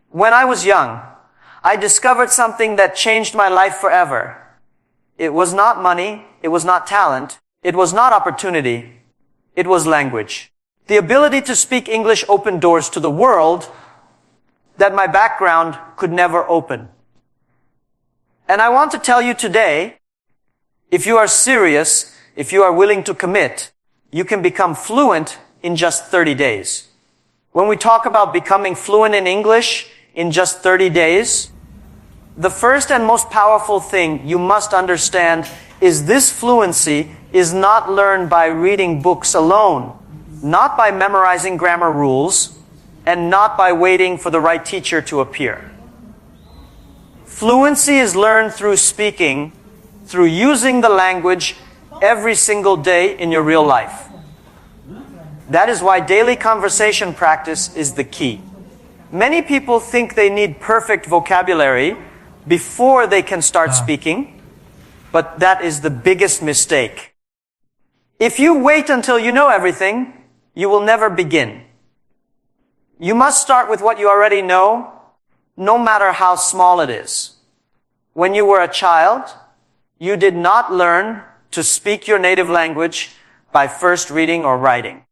When I was young, I discovered something that changed my life forever. It was not money, it was not talent, it was not opportunity, it was language. The ability to speak English opened doors to the world that my background could never open. And I want to tell you today, if you are serious, if you are willing to commit, you can become fluent in just 30 days. When we talk about becoming fluent in English in just 30 days, the first and most powerful thing you must understand is this fluency is not learned by reading books alone, not by memorizing grammar rules, and not by waiting for the right teacher to appear. Fluency is learned through speaking, through using the language every single day in your real life. That is why daily conversation practice is the key. Many people think they need perfect vocabulary before they can start speaking, but that is the biggest mistake. If you wait until you know everything, you will never begin. You must start with what you already know, no matter how small it is. When you were a child, you did not learn to speak your native language by first reading or writing.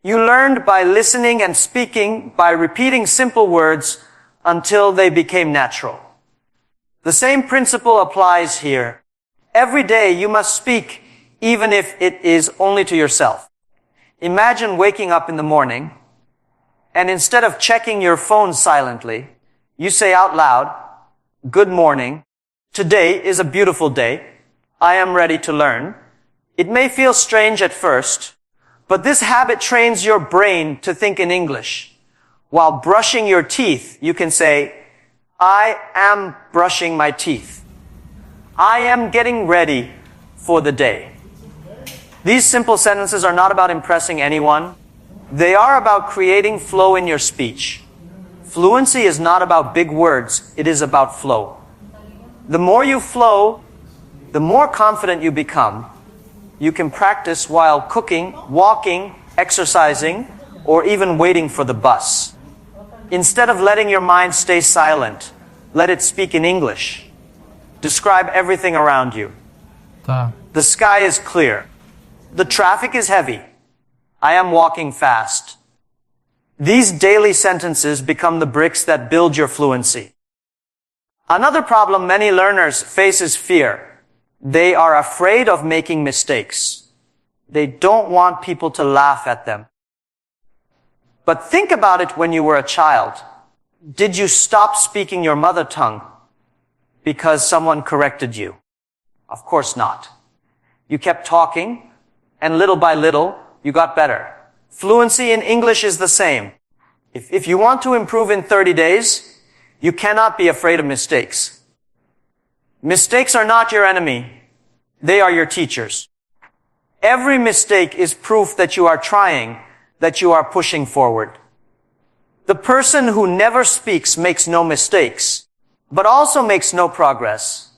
You learned by listening and speaking, by repeating simple words until they became natural. The same principle applies here. Every day you must speak, even if it is only to yourself. Imagine waking up in the morning, and instead of checking your phone silently, you say out loud, "Good morning. Today is a beautiful day. I am ready to learn." It may feel strange at first, but this habit trains your brain to think in English. While brushing your teeth, you can say, "I am brushing my teeth. I am getting ready for the day." These simple sentences are not about impressing anyone. They are about creating flow in your speech. Fluency is not about big words. It is about flow. The more you flow, the more confident you become. You can practice while cooking, walking, exercising, or even waiting for the bus. Instead of letting your mind stay silent, let it speak in English. Describe everything around you. The sky is clear. The traffic is heavy. I am walking fast. These daily sentences become the bricks that build your fluency. Another problem many learners face is fear. They are afraid of making mistakes. They don't want people to laugh at them. But think about it when you were a child. Did you stop speaking your mother tongue because someone corrected you? Of course not. You kept talking, and little by little, you got better. Fluency in English is the same. If you want to improve in 30 days, you cannot be afraid of mistakes. Mistakes are not your enemy. They are your teachers. Every mistake is proof that you are trying, that you are pushing forward. The person who never speaks makes no mistakes, but also makes no progress.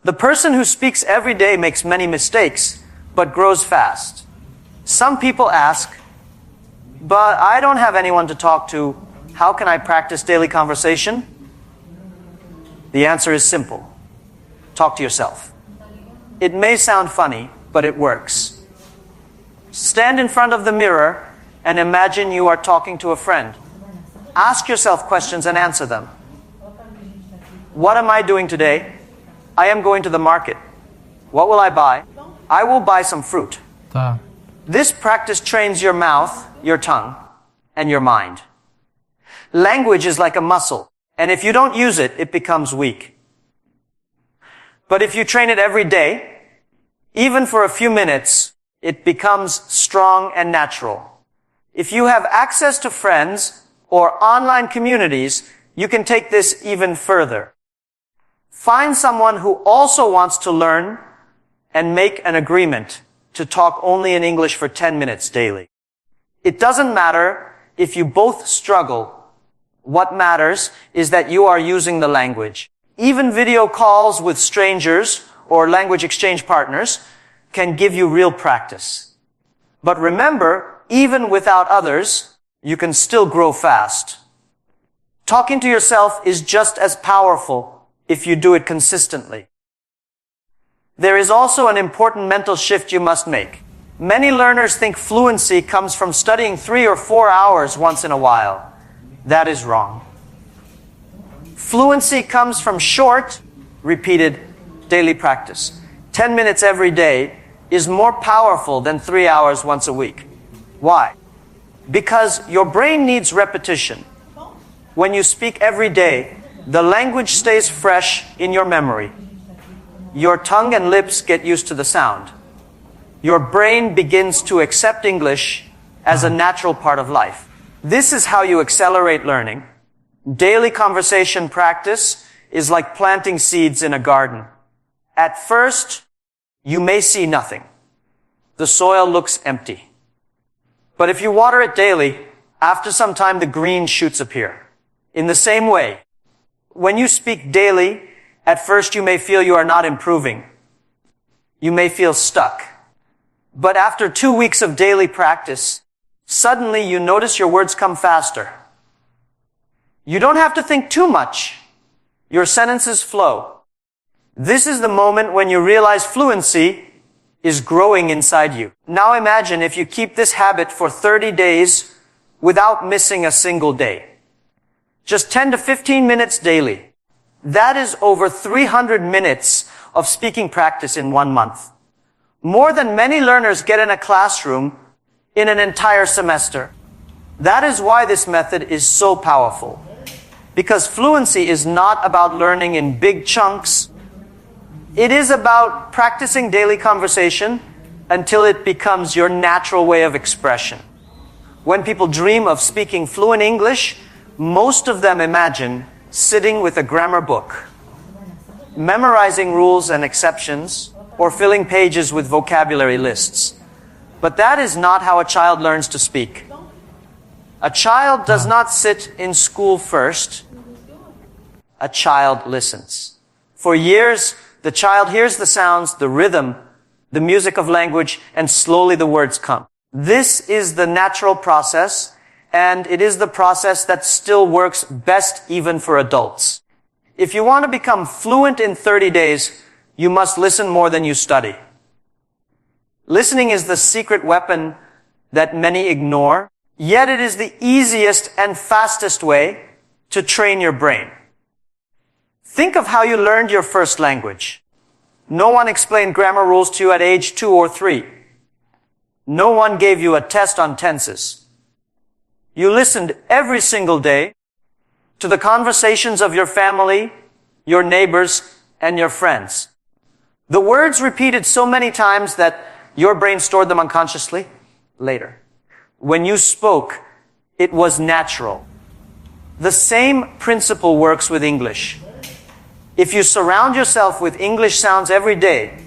The person who speaks every day makes many mistakes, but grows fast. Some people ask, "But I don't have anyone to talk to. How can I practice daily conversation?" The answer is simple. Talk to yourself. It may sound funny, but it works. Stand in front of the mirror and imagine you are talking to a friend. Ask yourself questions and answer them. What am I doing today? I am going to the market. What will I buy? I will buy some fruit. This practice trains your mouth, your tongue, and your mind. Language is like a muscle, and if you don't use it, it becomes weak. But if you train it every day, even for a few minutes, it becomes strong and natural. If you have access to friends or online communities, you can take this even further. Find someone who also wants to learn and make an agreement to talk only in English for 10 minutes daily. It doesn't matter if you both struggle. What matters is that you are using the language. Even video calls with strangers or language exchange partners can give you real practice. But remember, even without others, you can still grow fast. Talking to yourself is just as powerful if you do it consistently. There is also an important mental shift you must make. Many learners think fluency comes from studying 3 or 4 hours once in a while. That is wrong. Fluency comes from short, repeated daily practice. 10 minutes every day is more powerful than 3 hours once a week. Why? Because your brain needs repetition. When you speak every day, the language stays fresh in your memory. Your tongue and lips get used to the sound. Your brain begins to accept English as a natural part of life. This is how you accelerate learning. Daily conversation practice is like planting seeds in a garden. At first, you may see nothing. The soil looks empty. But if you water it daily, after some time the green shoots appear. In the same way, when you speak daily, at first you may feel you are not improving. You may feel stuck. But after 2 weeks of daily practice, suddenly you notice your words come faster. You don't have to think too much. Your sentences flow. This is the moment when you realize fluency is growing inside you. Now imagine if you keep this habit for 30 days without missing a single day. Just 10 to 15 minutes daily. That is over 300 minutes of speaking practice in 1 month. More than many learners get in a classroom in an entire semester. That is why this method is so powerful. Because fluency is not about learning in big chunks. It is about practicing daily conversation until it becomes your natural way of expression. When people dream of speaking fluent English, most of them imagine sitting with a grammar book, memorizing rules and exceptions, or filling pages with vocabulary lists. But that is not how a child learns to speak. A child does not sit in school first. A child listens. For years, the child hears the sounds, the rhythm, the music of language, and slowly the words come. This is the natural process, and it is the process that still works best even for adults. If you want to become fluent in 30 days, you must listen more than you study. Listening is the secret weapon that many ignore, yet it is the easiest and fastest way to train your brain. Think of how you learned your first language. No one explained grammar rules to you at age 2 or 3. No one gave you a test on tenses. You listened every single day to the conversations of your family, your neighbors, and your friends. The words repeated so many times that your brain stored them unconsciously later. When you spoke, it was natural. The same principle works with English. If you surround yourself with English sounds every day,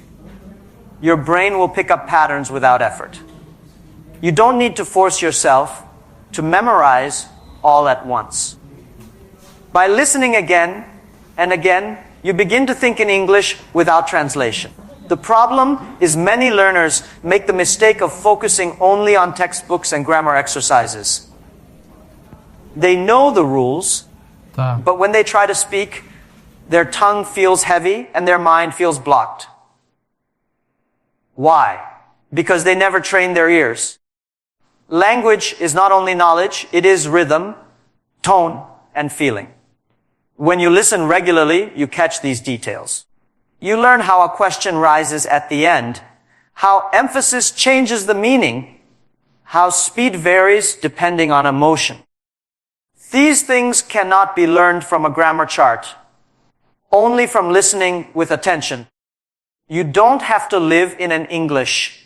your brain will pick up patterns without effort. You don't need to force yourself to memorize all at once. By listening again and again, you begin to think in English without translation. The problem is many learners make the mistake of focusing only on textbooks and grammar exercises. They know the rules, but when they try to speak, their tongue feels heavy and their mind feels blocked. Why? Because they never trained their ears. Language is not only knowledge, it is rhythm, tone, and feeling. When you listen regularly, you catch these details. You learn how a question rises at the end, how emphasis changes the meaning, how speed varies depending on emotion. These things cannot be learned from a grammar chart, only from listening with attention. You don't have to live in an English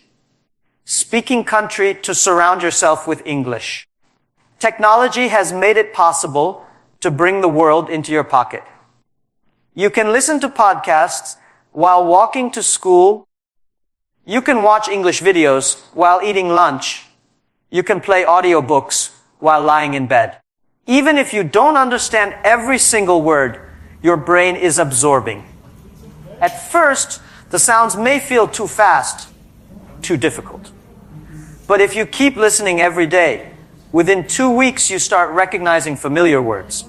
speaking country to surround yourself with English. Technology has made it possible to bring the world into your pocket. You can listen to podcasts while walking to school. You can watch English videos while eating lunch. You can play audiobooks while lying in bed. Even if you don't understand every single word, your brain is absorbing. At first, the sounds may feel too fast, too difficult. But if you keep listening every day, within 2 weeks you start recognizing familiar words.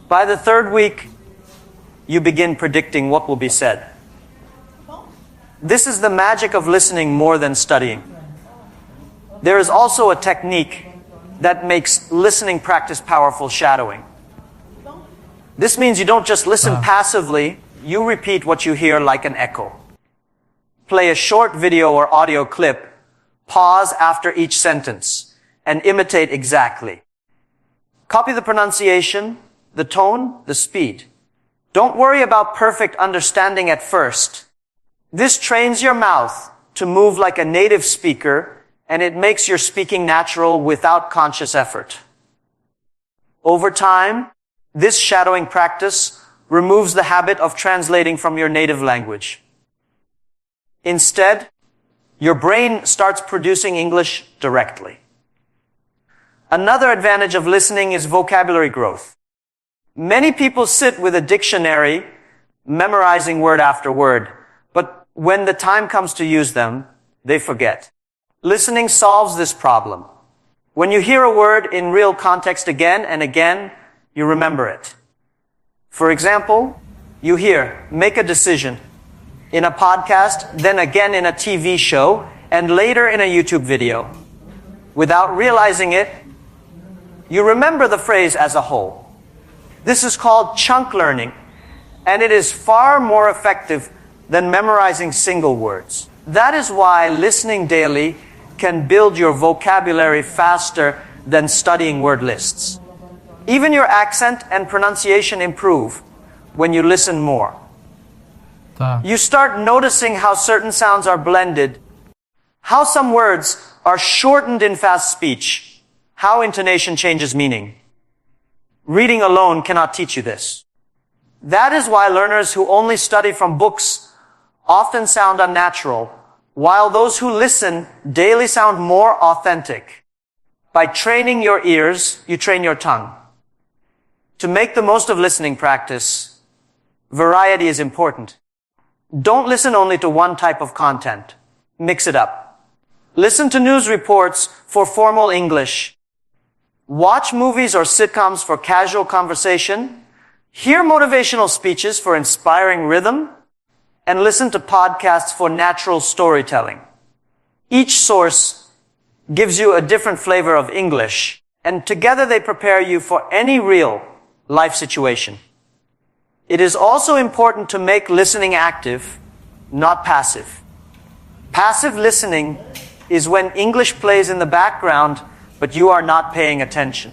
By the third week, you begin predicting what will be said. This is the magic of listening more than studying. There is also a technique that makes listening practice powerful: shadowing. This means you don't just listen passively, you repeat what you hear like an echo. Play a short video or audio clip, pause after each sentence, and imitate exactly. Copy the pronunciation, the tone, the speed. Don't worry about perfect understanding at first. This trains your mouth to move like a native speaker, and it makes your speaking natural without conscious effort. Over time, this shadowing practice removes the habit of translating from your native language. Instead, your brain starts producing English directly. Another advantage of listening is vocabulary growth. Many people sit with a dictionary, memorizing word after word, but when the time comes to use them, they forget. Listening solves this problem. When you hear a word in real context again and again, you remember it. For example, you hear, make a decision, in a podcast, then again in a TV show, and later in a YouTube video. Without realizing it, you remember the phrase as a whole. This is called chunk learning, and it is far more effective than memorizing single words. That is why listening daily can build your vocabulary faster than studying word lists. Even your accent and pronunciation improve when you listen more. You start noticing how certain sounds are blended, how some words are shortened in fast speech, how intonation changes meaning. Reading alone cannot teach you this. That is why learners who only study from books often sound unnatural, while those who listen daily sound more authentic. By training your ears, you train your tongue. To make the most of listening practice, variety is important. Don't listen only to one type of content. Mix it up. Listen to news reports for formal English. Watch movies or sitcoms for casual conversation. Hear motivational speeches for inspiring rhythm. And listen to podcasts for natural storytelling. Each source gives you a different flavor of English, and together they prepare you for any real life situation. It is also important to make listening active, not passive. Passive listening is when English plays in the background, but you are not paying attention.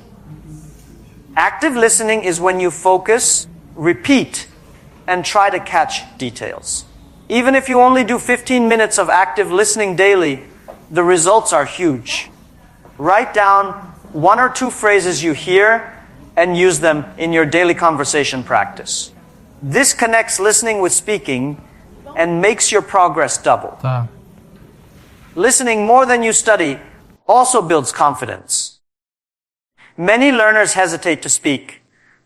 Active listening is when you focus, repeat, and try to catch details. Even if you only do 15 minutes of active listening daily, the results are huge. Write down 1 or 2 phrases you hear and use them in your daily conversation practice. This connects listening with speaking and makes your progress double. Listening more than you study also builds confidence. Many learners hesitate to speak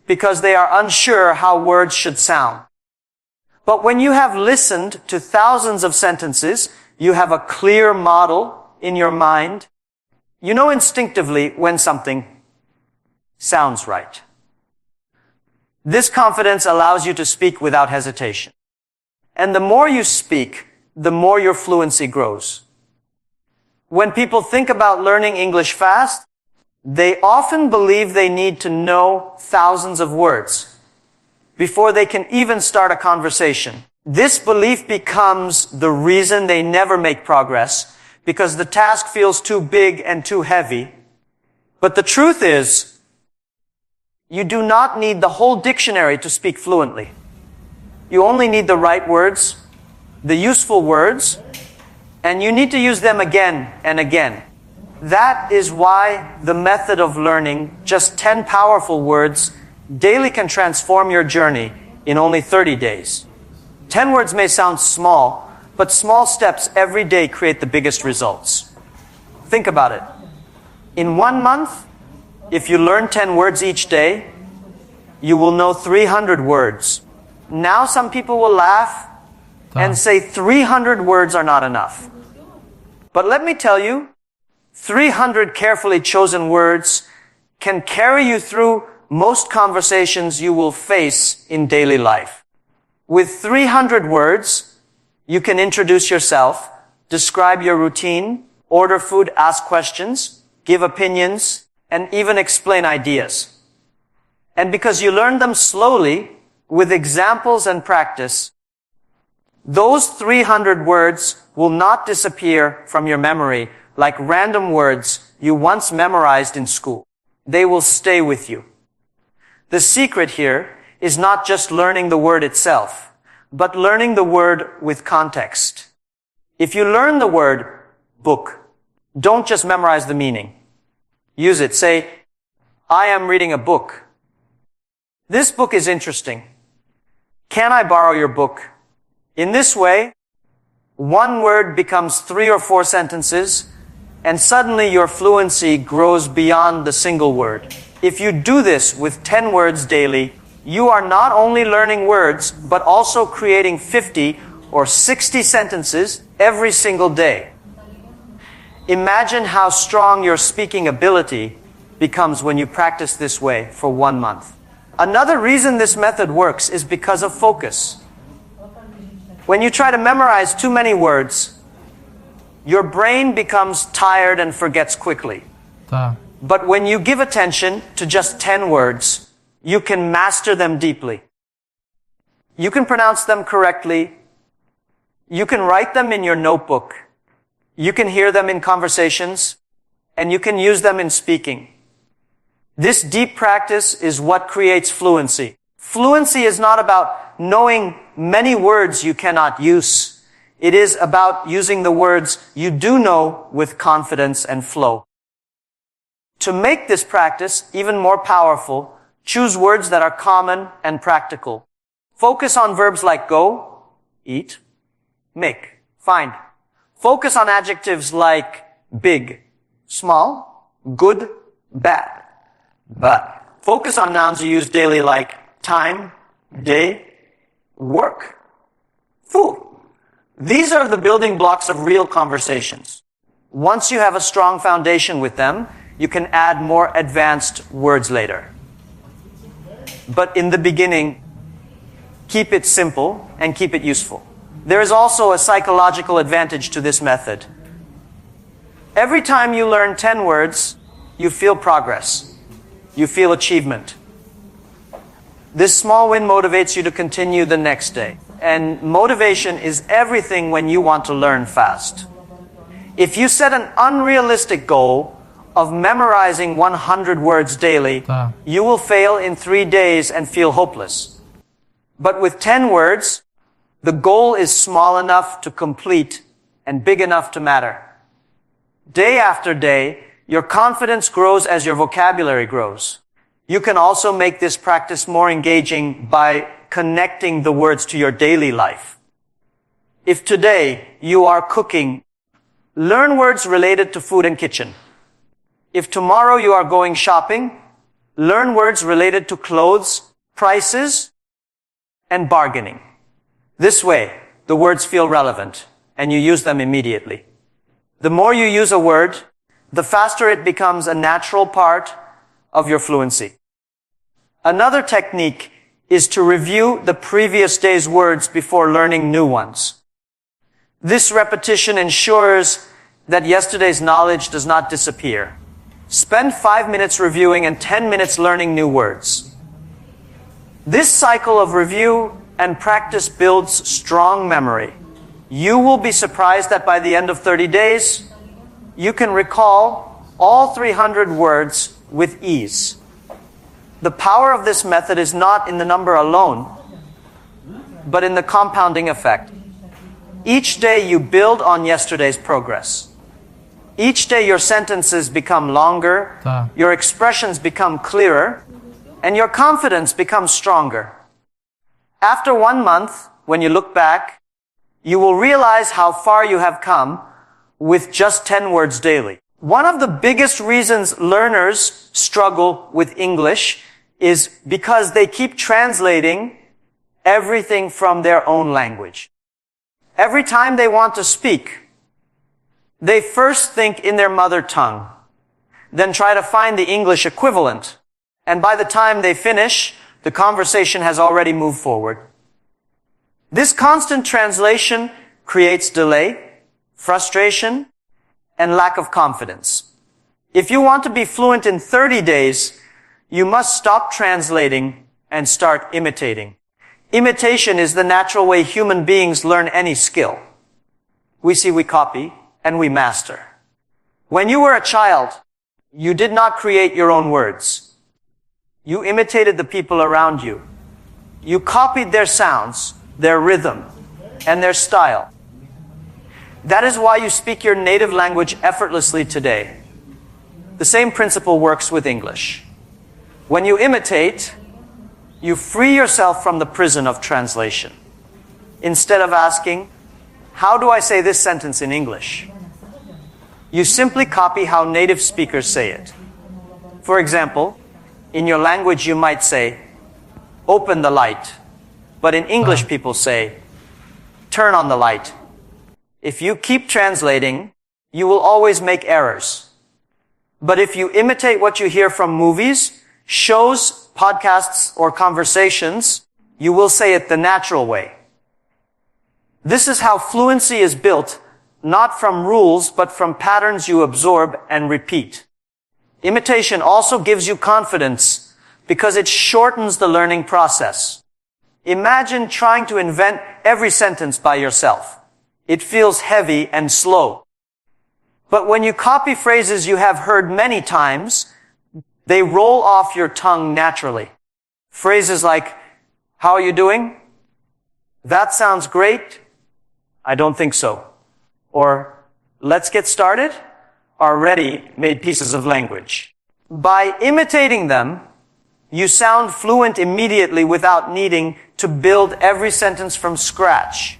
because they are unsure how words should sound. But when you have listened to thousands of sentences, you have a clear model in your mind. You know instinctively when something sounds right. This confidence allows you to speak without hesitation. And the more you speak, the more your fluency grows. When people think about learning English fast, they often believe they need to know thousands of words before they can even start a conversation. This belief becomes the reason they never make progress, because the task feels too big and too heavy. But the truth is, you do not need the whole dictionary to speak fluently. You only need the right words, the useful words, and you need to use them again and again. That is why the method of learning just 10 powerful words daily can transform your journey in only 30 days. 10 words may sound small, but small steps every day create the biggest results. Think about it. In 1 month, if you learn 10 words each day, you will know 300 words. Now some people will laugh and say 300 words are not enough. But let me tell you, 300 carefully chosen words can carry you through most conversations you will face in daily life. With 300 words, you can introduce yourself, describe your routine, order food, ask questions, give opinions, and even explain ideas. And because you learn them slowly, with examples and practice, those 300 words will not disappear from your memory like random words you once memorized in school. They will stay with you. The secret here is not just learning the word itself, but learning the word with context. If you learn the word book, don't just memorize the meaning. Use it. Say, I am reading a book. This book is interesting. Can I borrow your book? In this way, one word becomes 3 or 4 sentences, and suddenly your fluency grows beyond the single word. If you do this with 10 words daily, you are not only learning words, but also creating 50 or 60 sentences every single day. Imagine how strong your speaking ability becomes when you practice this way for 1 month. Another reason this method works is because of focus. When you try to memorize too many words, your brain becomes tired and forgets quickly. But when you give attention to just 10 words, you can master them deeply. You can pronounce them correctly. You can write them in your notebook. You can hear them in conversations, and you can use them in speaking. This deep practice is what creates fluency. Fluency is not about knowing many words you cannot use. It is about using the words you do know with confidence and flow. To make this practice even more powerful, choose words that are common and practical. Focus on verbs like go, eat, make, find. Focus on adjectives like big, small, good, bad, but. Focus on nouns you use daily like time, day, work, food. These are the building blocks of real conversations. Once you have a strong foundation with them, you can add more advanced words later. But in the beginning, keep it simple and keep it useful. There is also a psychological advantage to this method. Every time you learn 10 words, you feel progress. You feel achievement. This small win motivates you to continue the next day. And motivation is everything when you want to learn fast. If you set an unrealistic goal of memorizing 100 words daily, you will fail in 3 days and feel hopeless. But with 10 words, the goal is small enough to complete and big enough to matter. Day after day, your confidence grows as your vocabulary grows. You can also make this practice more engaging by connecting the words to your daily life. If today you are cooking, learn words related to food and kitchen. If tomorrow you are going shopping, learn words related to clothes, prices, and bargaining. This way, the words feel relevant, and you use them immediately. The more you use a word, the faster it becomes a natural part of your fluency. Another technique is to review the previous day's words before learning new ones. This repetition ensures that yesterday's knowledge does not disappear. Spend 5 minutes reviewing and 10 minutes learning new words. This cycle of review and practice builds strong memory. You will be surprised that by the end of 30 days, you can recall all 300 words with ease. The power of this method is not in the number alone, but in the compounding effect. Each day you build on yesterday's progress. Each day your sentences become longer, your expressions become clearer, and your confidence becomes stronger. After 1 month, when you look back, you will realize how far you have come with just 10 words daily. One of the biggest reasons learners struggle with English is because they keep translating everything from their own language. Every time they want to speak, they first think in their mother tongue, then try to find the English equivalent, And by the time they finish, the conversation has already moved forward. This constant translation creates delay, frustration, and lack of confidence. If you want to be fluent in 30 days, you must stop translating and start imitating. Imitation is the natural way human beings learn any skill. We copy, and we master. When you were a child, you did not create your own words. You imitated the people around you. You copied their sounds, their rhythm, and their style. That is why you speak your native language effortlessly today. The same principle works with English. When you imitate, you free yourself from the prison of translation. Instead of asking, how do I say this sentence in English? You simply copy how native speakers say it. For example, in your language you might say, open the light. But in English people say, turn on the light. If you keep translating, you will always make errors. But if you imitate what you hear from movies, shows, podcasts, or conversations, you will say it the natural way. This is how fluency is built, not from rules, but from patterns you absorb and repeat. Imitation also gives you confidence because it shortens the learning process. Imagine trying to invent every sentence by yourself. It feels heavy and slow. But when you copy phrases you have heard many times, they roll off your tongue naturally. Phrases like, how are you doing? That sounds great. I don't think so. Or, let's get started, are ready-made pieces of language. By imitating them, you sound fluent immediately without needing to build every sentence from scratch.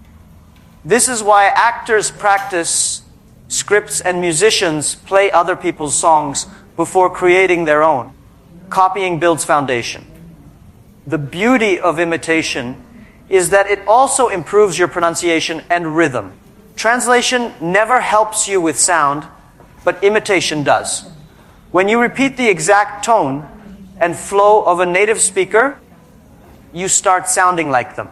This is why actors practice scripts and musicians play other people's songs before creating their own. Copying builds foundation. The beauty of imitation is that it also improves your pronunciation and rhythm. Translation never helps you with sound, but imitation does. When you repeat the exact tone and flow of a native speaker, you start sounding like them.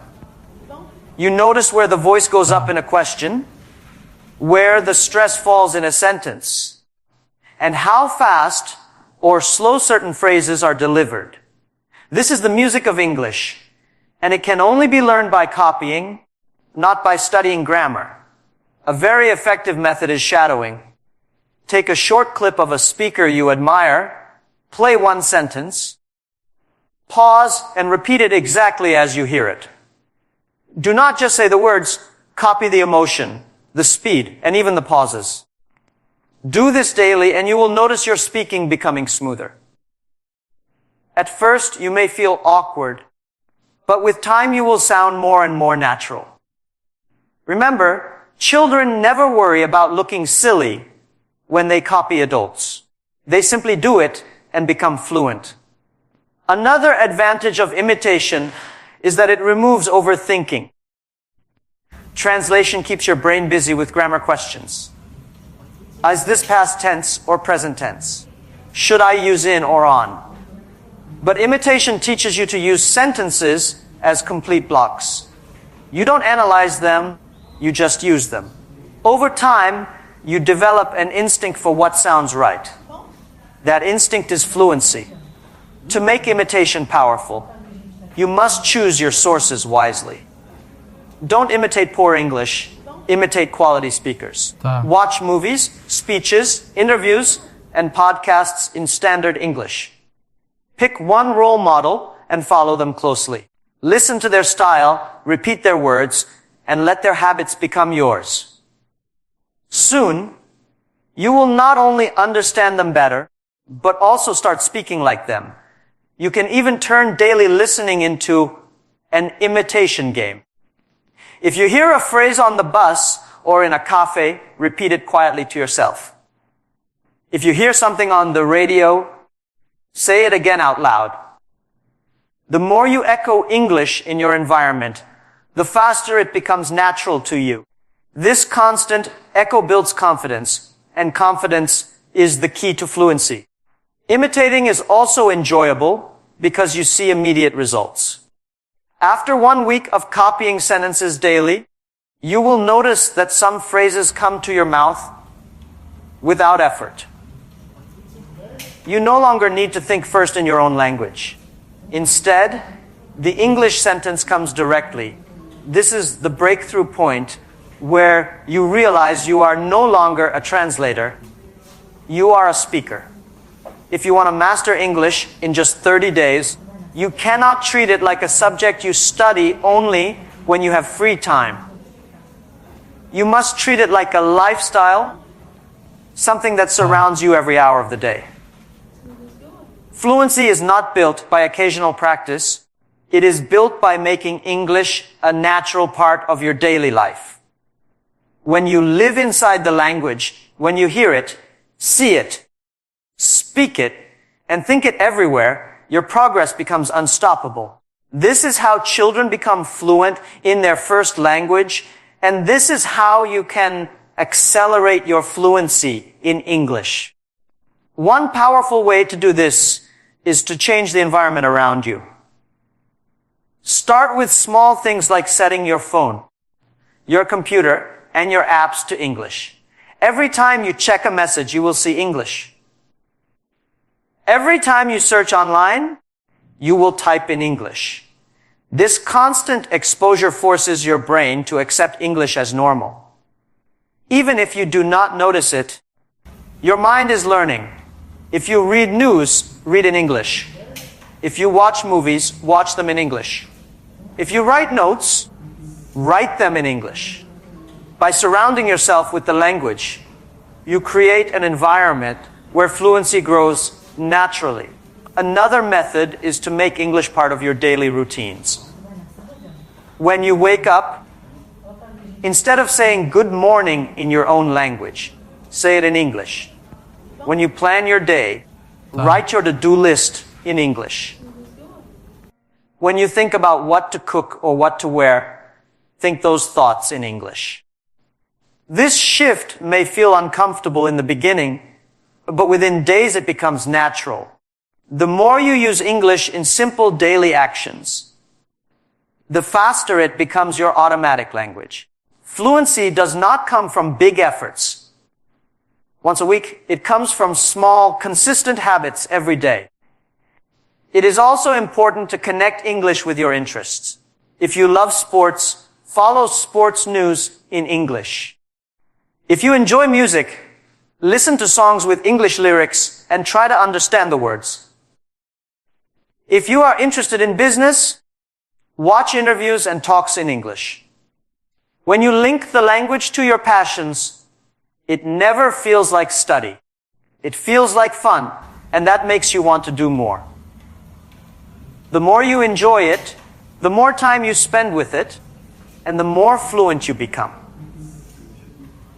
You notice where the voice goes up in a question, where the stress falls in a sentence, and how fast or slow certain phrases are delivered. This is the music of English, and it can only be learned by copying, not by studying grammar. A very effective method is shadowing. Take a short clip of a speaker you admire, play one sentence, pause, and repeat it exactly as you hear it. Do not just say the words, copy the emotion, the speed, and even the pauses. Do this daily and you will notice your speaking becoming smoother. At first, you may feel awkward, but with time you will sound more and more natural. Remember, children never worry about looking silly when they copy adults. They simply do it and become fluent. Another advantage of imitation is that it removes overthinking. Translation keeps your brain busy with grammar questions. Is this past tense or present tense? Should I use in or on? But imitation teaches you to use sentences as complete blocks. You don't analyze them, you just use them. Over time, you develop an instinct for what sounds right. That instinct is fluency. To make imitation powerful, you must choose your sources wisely. Don't imitate poor English, imitate quality speakers. Watch movies, speeches, interviews, and podcasts in standard English. Pick one role model and follow them closely. Listen to their style, repeat their words, and let their habits become yours. Soon, you will not only understand them better, but also start speaking like them. You can even turn daily listening into an imitation game. If you hear a phrase on the bus or in a cafe, repeat it quietly to yourself. If you hear something on the radio, say it again out loud. The more you echo English in your environment, the faster it becomes natural to you. This constant echo builds confidence, and confidence is the key to fluency. Imitating is also enjoyable because you see immediate results. After 1 week of copying sentences daily, you will notice that some phrases come to your mouth without effort. You no longer need to think first in your own language. Instead, the English sentence comes directly. This is the breakthrough point where you realize you are no longer a translator, you are a speaker. If you want to master English in just 30 days, you cannot treat it like a subject you study only when you have free time. You must treat it like a lifestyle, something that surrounds you every hour of the day. Fluency is not built by occasional practice. It is built by making English a natural part of your daily life. When you live inside the language, when you hear it, see it, speak it, and think it everywhere, your progress becomes unstoppable. This is how children become fluent in their first language, and this is how you can accelerate your fluency in English. One powerful way to do this is to change the environment around you. Start with small things like setting your phone, your computer, and your apps to English. Every time you check a message, you will see English. Every time you search online, you will type in English. This constant exposure forces your brain to accept English as normal. Even if you do not notice it, your mind is learning. If you read news, read in English. If you watch movies, watch them in English. If you write notes, write them in English. By surrounding yourself with the language, you create an environment where fluency grows naturally. Another method is to make English part of your daily routines. When you wake up, instead of saying good morning in your own language, say it in English. When you plan your day, write your to-do list in English. When you think about what to cook or what to wear, think those thoughts in English. This shift may feel uncomfortable in the beginning, but within days it becomes natural. The more you use English in simple daily actions, the faster it becomes your automatic language. Fluency does not come from big efforts. Once a week, it comes from small, consistent habits every day. It is also important to connect English with your interests. If you love sports, follow sports news in English. If you enjoy music, listen to songs with English lyrics and try to understand the words. If you are interested in business, watch interviews and talks in English. When you link the language to your passions, it never feels like study. It feels like fun, and that makes you want to do more. The more you enjoy it, the more time you spend with it, and the more fluent you become.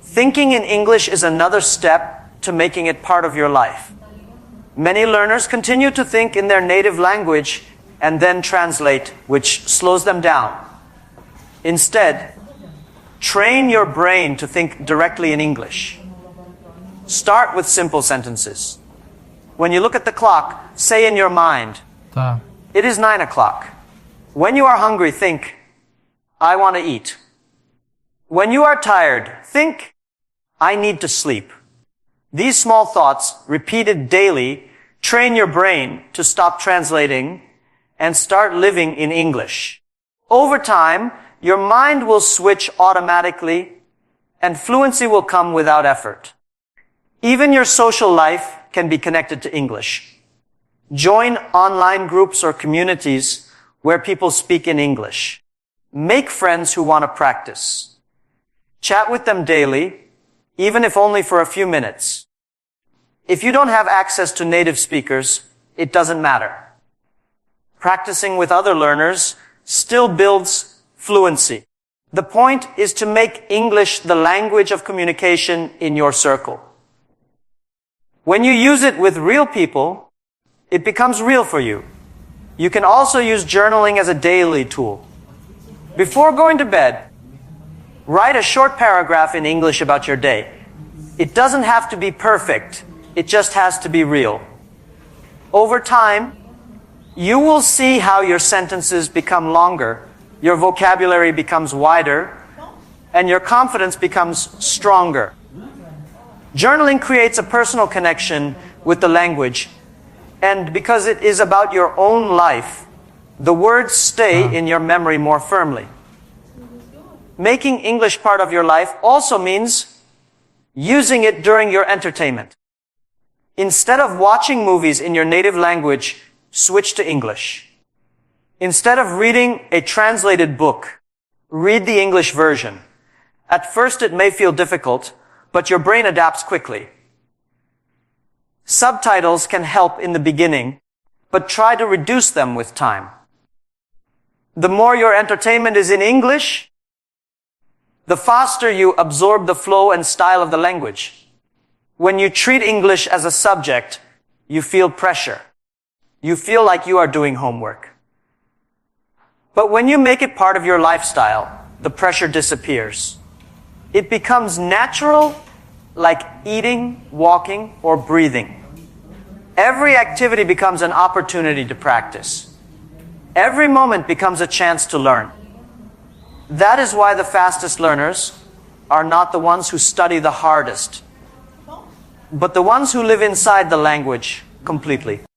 Thinking in English is another step to making it part of your life. Many learners continue to think in their native language and then translate, which slows them down. Instead, train your brain to think directly in English. Start with simple sentences. When you look at the clock, say in your mind, it is 9 o'clock. When you are hungry, think, I want to eat. When you are tired, think, I need to sleep. These small thoughts, repeated daily, train your brain to stop translating and start living in English. Over time, your mind will switch automatically and fluency will come without effort. Even your social life can be connected to English. Join online groups or communities where people speak in English. Make friends who want to practice. Chat with them daily, even if only for a few minutes. If you don't have access to native speakers, it doesn't matter. Practicing with other learners still builds fluency. The point is to make English the language of communication in your circle. When you use it with real people, it becomes real for you. You can also use journaling as a daily tool. Before going to bed, write a short paragraph in English about your day. It doesn't have to be perfect. It just has to be real. Over time, you will see how your sentences become longer, your vocabulary becomes wider, and your confidence becomes stronger. Journaling creates a personal connection with the language, and because it is about your own life, the words stay in your memory more firmly. Making English part of your life also means using it during your entertainment. Instead of watching movies in your native language, switch to English. Instead of reading a translated book, read the English version. At first it may feel difficult, but your brain adapts quickly. Subtitles can help in the beginning, but try to reduce them with time. The more your entertainment is in English, the faster you absorb the flow and style of the language. When you treat English as a subject, you feel pressure. You feel like you are doing homework. But when you make it part of your lifestyle, the pressure disappears. It becomes natural, like eating, walking, or breathing. Every activity becomes an opportunity to practice. Every moment becomes a chance to learn. That is why the fastest learners are not the ones who study the hardest, but the ones who live inside the language completely.